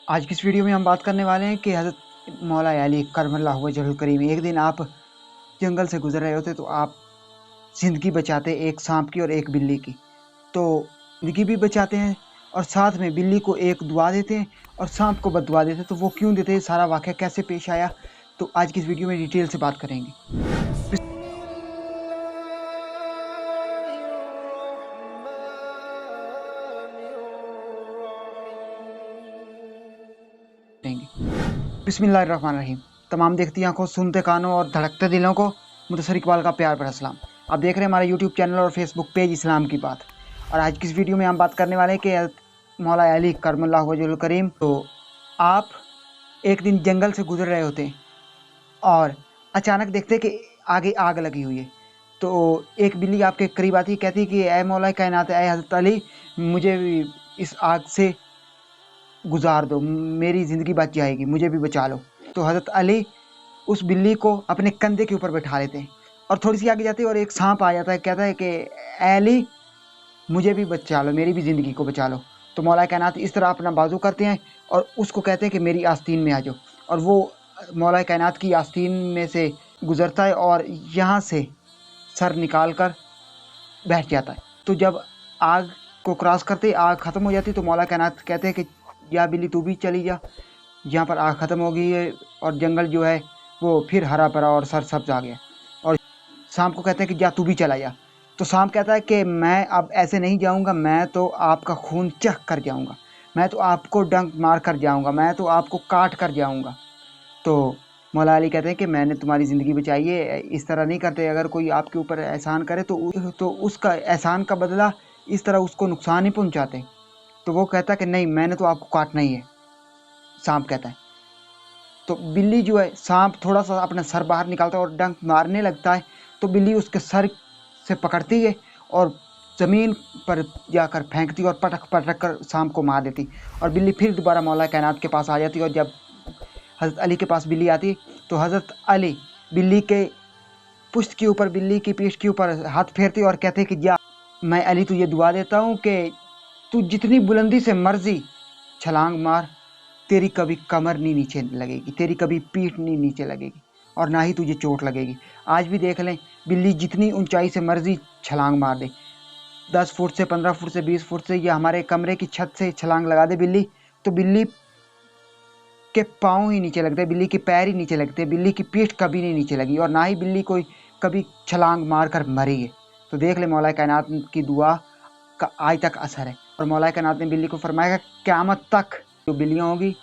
आज की इस वीडियो में हम बात करने वाले हैं कि हज़रत मौला अली करमल्लाहु वजहुल करीम एक दिन आप जंगल से गुजर रहे होते तो आप ज़िंदगी बचाते एक सांप की और एक बिल्ली की। तो ज़िंदगी भी बचाते हैं और साथ में बिल्ली को एक दुआ देते हैं और सांप को बददुआ देते हैं। तो वो क्यों देते हैं, सारा वाक़या कैसे पेश आया, तो आज की इस वीडियो में डिटेल से बात करेंगे। बिस्मिल्लाहिर्रहमानिर्रहीम। तमाम देखती आंखों, सुनते कानों और धड़कते दिलों को मुदस्सर इकबाल का प्यार भरा सलाम। आप देख रहे हैं हमारा यूट्यूब चैनल और फेसबुक पेज इस्लाम की बात। और आज की इस वीडियो में हम बात करने वाले हैं कि हज़रत मौला अली करमल्लाहु वजहुल करीम। तो आप एक दिन जंगल से गुजर रहे होते हैं और अचानक देखते हैं कि आगे आग लगी हुई है। तो एक बिल्ली आपके करीब आती है, कहती है कि ऐ मौला कायनात, ऐ हज़रत अली, मुझे भी इस आग से गुजार दो, मेरी ज़िंदगी बच जाएगी, मुझे भी बचा लो। तो हज़रत अली उस बिल्ली को अपने कंधे के ऊपर बैठा लेते हैं और थोड़ी सी आगे जाते हैं और एक सांप आ जाता है, कहता है कि ऐ अली, मुझे भी बचा लो, मेरी भी ज़िंदगी को बचा लो। तो मौला कायनात इस तरह अपना बाजू करते हैं और उसको कहते हैं कि मेरी आस्तीन में आ जाओ। और वो मौला कायनात की आस्तीन में से गुज़रता है और यहाँ से सर निकाल कर बैठ जाता है। तो जब आग को क्रॉस करते आग ख़त्म हो जाती तो मौला कायनात कहते हैं कि या बिल्ली तू भी चली जा, यहाँ पर आग ख़त्म हो गई है और जंगल जो है वो फिर हरा भरा और सरसब्ज आ गया। और सांप को कहते हैं कि जा तू भी चला जा। तो सांप कहता है कि मैं अब ऐसे नहीं जाऊँगा, मैं तो आपका खून चख कर जाऊँगा, मैं तो आपको डंक मार कर जाऊँगा, मैं तो आपको काट कर जाऊँगा। तो मौला अली कहते हैं कि मैंने तुम्हारी ज़िंदगी बचाई है, इस तरह नहीं करते। अगर कोई आपके ऊपर एहसान करे तो उसका एहसान का बदला इस तरह उसको नुकसान ही पहुँचाते। तो वो कहता है कि नहीं, मैंने तो आपको काटना ही है, सांप कहता है। तो बिल्ली जो है, सांप थोड़ा सा अपना सर बाहर निकालता है और डंक मारने लगता है। तो बिल्ली उसके सर से पकड़ती है और ज़मीन पर जाकर फेंकती और पटक पटक कर सांप को मार देती। और बिल्ली फिर दोबारा मौला कायनात के पास आ जाती। और जब हज़रत अली के पास बिल्ली आती तो हज़रत अली बिल्ली के पुश्त के ऊपर, बिल्ली की पीठ के ऊपर हाथ फेरती और कहते कि जा, मैं अली तुझे दुआ देता हूँ कि तू जितनी बुलंदी से मर्जी छलांग मार, तेरी कभी कमर नहीं नीचे लगेगी, तेरी कभी पीठ नहीं नीचे लगेगी और ना ही तुझे चोट लगेगी। आज भी देख लें, बिल्ली जितनी ऊंचाई से मर्जी छलांग मार दे, 10 फुट से, 15 फुट से, 20 फुट से, या हमारे कमरे की छत से छलांग लगा दे बिल्ली, तो बिल्ली के पाँव ही नीचे लगते हैं, बिल्ली के पैर ही नीचे लगते हैं, बिल्ली की पीठ कभी नहीं नीचे लगी और ना ही बिल्ली कोई कभी छलांग मार कर मरी है। तो देख ले, मौला कायनात की दुआ का आज तक असर है। और मौला कायनात ने बिल्ली को फरमाया कि क़यामत तक जो बिल्लियाँ होंगी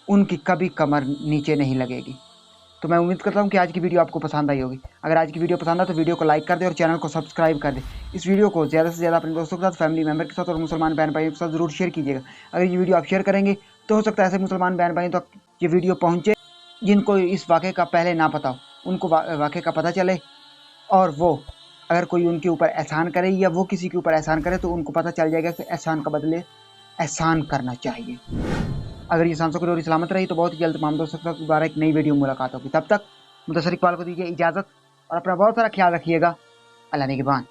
उनकी कभी कमर नीचे नहीं लगेगी। तो मैं उम्मीद करता हूँ कि आज की वीडियो आपको पसंद आई होगी। अगर आज की वीडियो पसंद आए तो वीडियो को लाइक कर दे और चैनल को सब्सक्राइब कर दे। इस वीडियो को ज़्यादा से ज़्यादा अपने दोस्तों के साथ, फैमिली मेम्बर के साथ और मुसलमान बहन भाइयों के साथ ज़रूर शेयर कीजिएगा। अगर ये वीडियो आप शेयर करेंगे तो हो सकता है ऐसे मुसलमान बहन भाइयों तक ये वीडियो पहुँचे जिनको इस वाक़े का पहले ना पता हो, उनको वाक़े का पता चले। और वो अगर कोई उनके ऊपर एहसान करे या वो किसी के ऊपर एहसान करे तो उनको पता चल जाएगा कि एहसान का बदले एहसान करना चाहिए। अगर ये सांसों की डोरी सलामत रही तो बहुत ही जल्द हम दोस्तों के साथ दोबारा एक नई वीडियो मुलाकात होगी। तब तक मुदस्सर इकबाल को दीजिए इजाज़त और अपना बहुत सारा ख्याल रखिएगा। अल्लाह निगहबान।